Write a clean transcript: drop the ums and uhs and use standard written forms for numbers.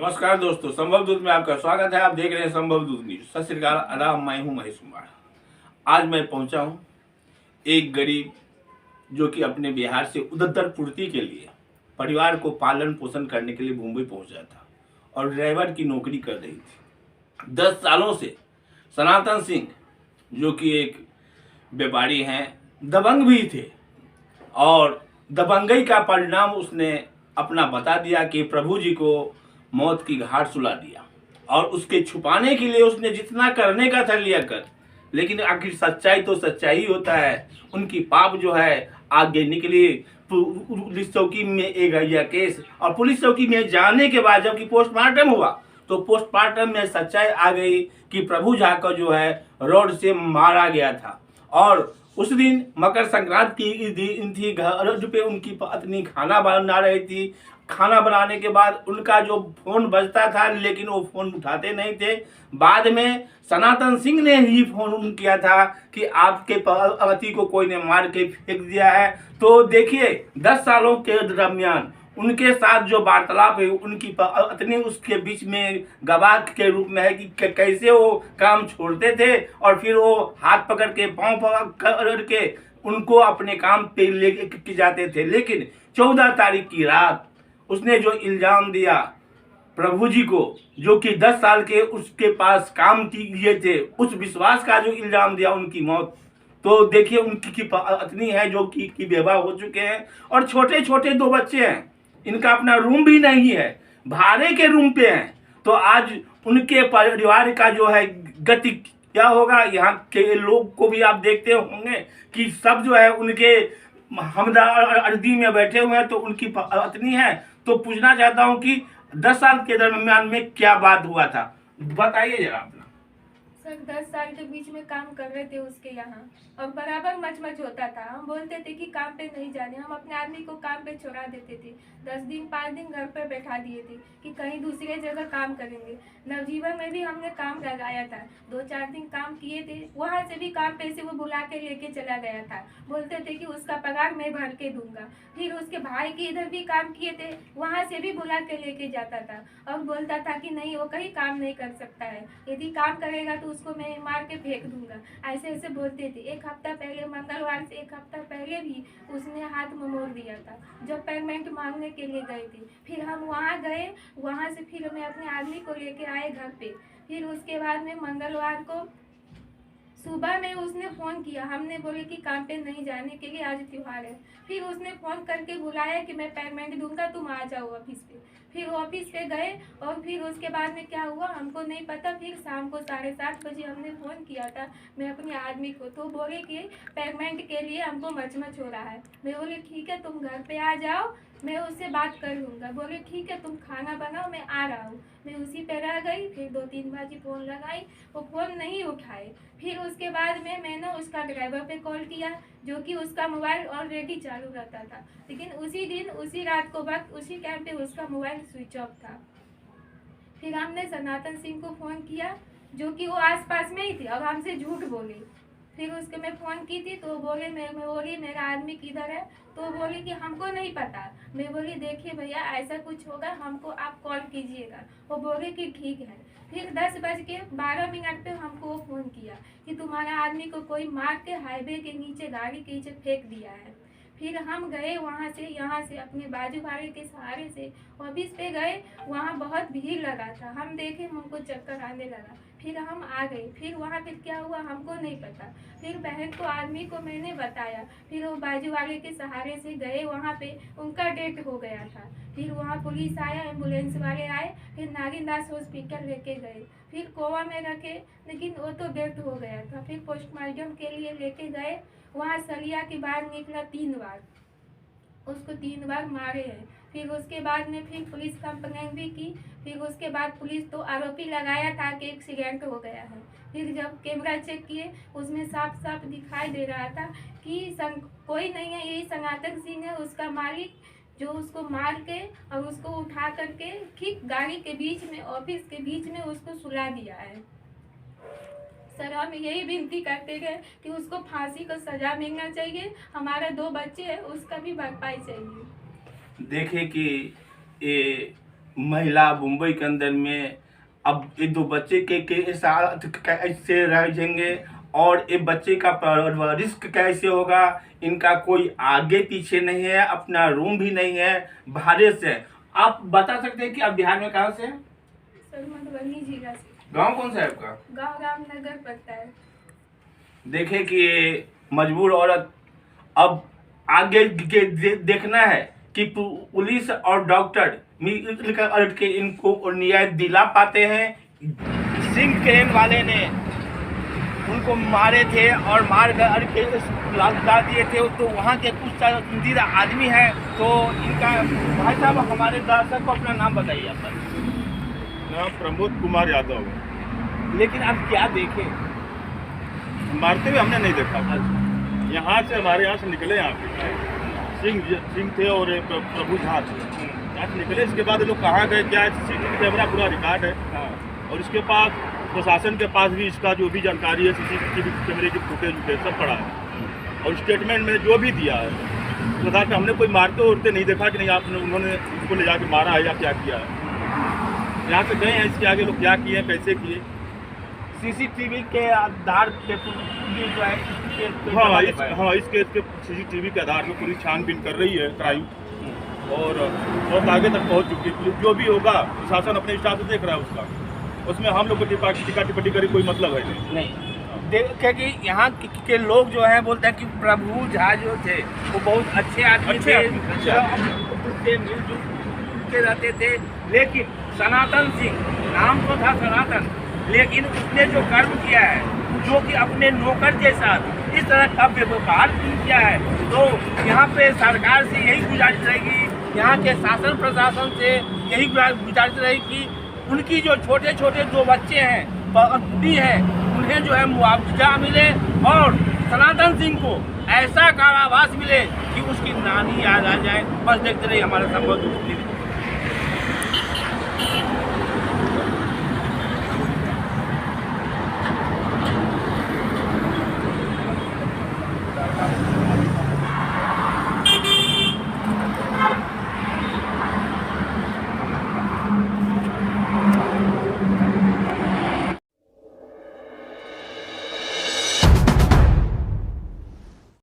नमस्कार दोस्तों, संभव दूत में आपका स्वागत है। आप देख रहे हैं संभव दूत न्यूज। सत श्री अकाल, आदाब। मैं हूं महेश कुमार। आज मैं पहुंचा हूं एक गरीब जो कि अपने बिहार से उदर पूर्ति के लिए परिवार को पालन पोषण करने के लिए मुंबई पहुंचा था और ड्राइवर की नौकरी कर रही थी 10 सालों से। सनातन सिंह जो कि एक व्यापारी हैं, दबंग भी थे और दबंगई का परिणाम उसने अपना बता दिया कि प्रभु जी को मौत की घाट सुला दिया और उसके छुपाने के लिए उसने जितना करने का था लिया कर, लेकिन आखिर सच्चाई तो सच्चाई ही होता है। उनकी पाप जो है आगे निकली। पुलिस चौकी में एक गया केस और पुलिस चौकी में जाने के बाद जबकि पोस्टमार्टम हुआ तो पोस्टमार्टम में सच्चाई आ गई कि प्रभु झा को जो है रोड से मारा गया था। और उस दिन मकर संक्रांति की दिन थी। घर पे उनकी पत्नी खाना बना रही थी। खाना बनाने के बाद उनका जो फोन बजता था लेकिन वो फोन उठाते नहीं थे। बाद में सनातन सिंह ने ही फोन किया था कि आपके पति को कोई ने मार के फेंक दिया है। तो देखिए 10 सालों के दरमियान उनके साथ जो वार्तालाप है, उनकी पत्नी उसके बीच में गवाह के रूप में है कि कैसे वो काम छोड़ते थे और फिर वो हाथ पकड़ के पाँव पकड़ के उनको अपने काम पे ले जाते थे। लेकिन 14 तारीख की रात उसने जो इल्जाम दिया प्रभु जी को, जो कि 10 साल के उसके पास काम किए थे, उस विश्वास का जो इल्जाम दिया उनकी मौत। तो देखिए उनकी पत्नी है जो कि बेवा हो चुके हैं और छोटे छोटे 2 बच्चे हैं। इनका अपना रूम भी नहीं है, भाड़े के रूम पे हैं। तो आज उनके परिवार का जो है गति क्या होगा। यहाँ के लोग को भी आप देखते होंगे कि सब जो है उनके हमदर्दी में बैठे हुए हैं। तो उनकी पत्नी है। तो पूछना चाहता हूँ कि 10 साल के दरमियान में क्या बात हुआ था, बताइए जरा अपना। सर 10 साल के बीच में काम कर रहे थे उसके यहाँ और बराबर मच होता था। हम बोलते थे कि काम पे नहीं जाने, हम अपने आदमी को काम पे छोड़ा देते थे। 10 दिन 5 दिन घर पे बैठा दिए थे कि कहीं दूसरे जगह काम करेंगे। नवजीवन में भी हमने काम लगाया था, 2-4 दिन काम किए थे। वहाँ से भी काम पैसे वो बुला के लेके चला गया था। बोलते थे कि उसका पगार मैं भर के दूंगा। फिर उसके भाई के इधर भी काम किए थे, वहाँ से भी बुला के लेके जाता था और बोलता था कि नहीं वो कहीं काम नहीं कर सकता है, यदि काम करेगा तो उसको मैं मार के फेंक दूंगा। ऐसे ऐसे बोलते थे। एक हफ्ता पहले, मंगलवार से 1 हफ्ता पहले भी उसने हाथ में मोड़ दिया था जब पेमेंट मांगने के लिए गए थे। फिर हम वहाँ गए, वहाँ से फिर मैं अपने आदमी को लेके आए घर पे। फिर उसके बाद में मंगलवार को सुबह में उसने फ़ोन किया। हमने बोले कि काम पे नहीं जाने के लिए, आज त्योहार है। फिर उसने फ़ोन करके बुलाया कि मैं पेमेंट दूंगा, तुम आ जाओ ऑफिस पे। फिर ऑफिस पे गए और फिर उसके बाद में क्या हुआ हमको नहीं पता। फिर शाम को 7:30 बजे हमने फ़ोन किया था मैं अपने आदमी को, तो बोले कि पेमेंट के लिए हमको मच हो रहा है। मैं बोले ठीक है तुम घर पे आ जाओ, मैं उससे बात कर लूँगा। बोले ठीक है तुम खाना बनाओ, मैं आ रहा हूँ। मैं उसी पे रह गई। फिर 2-3 बार फ़ोन लगाई, वो फ़ोन नहीं उठाए। फिर उसके बाद में मैंने उसका ड्राइवर पे कॉल किया, जो कि उसका मोबाइल ऑलरेडी चालू रहता था, लेकिन उसी दिन उसी रात को वक्त उसी टाइम पे उसका मोबाइल स्विच ऑफ था। फिर हमने सनातन सिंह को फ़ोन किया, जो कि वो आसपास में ही थे और हमसे झूठ बोले। फिर उसके मैं फ़ोन की थी तो बोले मैं बोली मेरा आदमी किधर है, तो बोली कि हमको नहीं पता। मैं बोली देखिए भैया ऐसा कुछ होगा हमको आप कॉल कीजिएगा। वो बोले कि ठीक है। फिर 10:12 पे हमको वो फ़ोन किया कि तुम्हारा आदमी को कोई मार के हाईवे के नीचे, गाड़ी के नीचे फेंक दिया है। फिर हम गए वहाँ से, यहाँ से अपने बाजू वाले के सहारे से ऑफिस पे गए। वहाँ बहुत भीड़ लगा था, हम देखे हमको चक्कर आने लगा। फिर हम आ गए। फिर वहाँ पे क्या हुआ हमको नहीं पता। फिर बहन को, आदमी को मैंने बताया। फिर वो बाजू वाले के सहारे से गए वहाँ पे, उनका डेथ हो गया था। फिर वहाँ पुलिस आया, एम्बुलेंस वाले आए, फिर नागीनदास हॉस्पिटल लेके गए। फिर कोवा में रखे, लेकिन वो तो डेथ हो गया था। फिर पोस्टमार्टम के लिए लेके गए, वहाँ सलिया के बाहर निकला 3 बार, उसको 3 बार मारे हैं। फिर उसके बाद में फिर पुलिस कंप्लेंट भी की। फिर उसके बाद पुलिस तो आरोपी लगाया था कि एक्सीडेंट हो गया है। फिर जब कैमरा चेक किए उसमें साफ साफ दिखाई दे रहा था कि कोई नहीं है, यही सनातन सिंह है उसका मालिक, जो उसको मार के और उसको उठा करके ठीक गाड़ी के बीच में, ऑफिस के बीच में उसको सुला दिया है। सर हम यही विनती करते हैं कि उसको फांसी को सजा मिलना चाहिए। हमारे 2 बच्चे हैं, उसका भी भरपाई चाहिए। देखे कि ये महिला मुंबई के अंदर में अब ये 2 बच्चे के साथ कैसे रहेंगे और ये बच्चे का परवरिश कैसे होगा। इनका कोई आगे पीछे नहीं है, अपना रूम भी नहीं है, भाड़े से। आप बता सकते हैं कि आप बिहार में कहाँ से हैं? सर मधुबनी जिला से। गांव कौन सा है आपका? गांव रामनगर पड़ता है। देखे कि ये मजबूर औरत अब आगे देखना है कि पुलिस और डॉक्टर मिलकर के इनको न्याय दिला पाते हैं। सिंह क्रेन वाले ने उनको मारे थे और मार कर के डाल दिए थे, तो वहाँ के कुछ संजीदा आदमी हैं। तो इनका भाई साहब हमारे दर्शक को अपना नाम बताइए। आपका नाम प्रमोद कुमार यादव है। लेकिन आप क्या देखे? मारते हुए हमने नहीं देखा। यहाँ से हमारे यहाँ से निकले, यहाँ पे सिंह थे और प्रभु झा थे। यहाँ से निकले, इसके बाद ये लोग कहाँ गए क्या, सीसीटीवी कैमरा पूरा रिकॉर्ड है और इसके पास प्रशासन के पास भी इसका जो भी जानकारी है, सीसीटीवी कैमरे की फुटेज सब पड़ा है और स्टेटमेंट में जो भी दिया है तो था कि हमने कोई मारते उड़ते नहीं देखा कि नहीं आपने उन्होंने उसको ले जाके मारा है या क्या किया है। यहाँ से गए हैं, इसके आगे लोग क्या किए कैसे किए सीसीटीवी के आधार पे जो है इसके सीसीटीवी के आधार पर पूरी छानबीन कर रही है क्राइम और बहुत आगे तक पहुंच चुकी है। पुलिस जो भी होगा प्रशासन अपने हिसाब से देख रहा है उसका, उसमें हम लोग को टिक्का टिप्पणी करे कोई मतलब है नहीं। देखे कि यहाँ के लोग जो है बोलते हैं कि प्रभु झा जो थे वो बहुत अच्छे आदमी थे, उससे मिलजुल के रहते थे। लेकिन सनातन सिंह नाम तो था सनातन, लेकिन उसने जो कर्म किया है, जो कि अपने नौकर के साथ इस तरह का व्यवहार किया है, तो यहाँ पे सरकार से यही गुजारिश रहेगी, यहाँ के शासन प्रशासन से यही गुजारिश रहेगी कि उनकी जो छोटे छोटे 2 बच्चे हैं पत्नी है, उन्हें जो है मुआवजा मिले और सनातन सिंह को ऐसा कारावास मिले कि उसकी नानी याद आ जाए। बस देखते रहिए हमारे संबंध।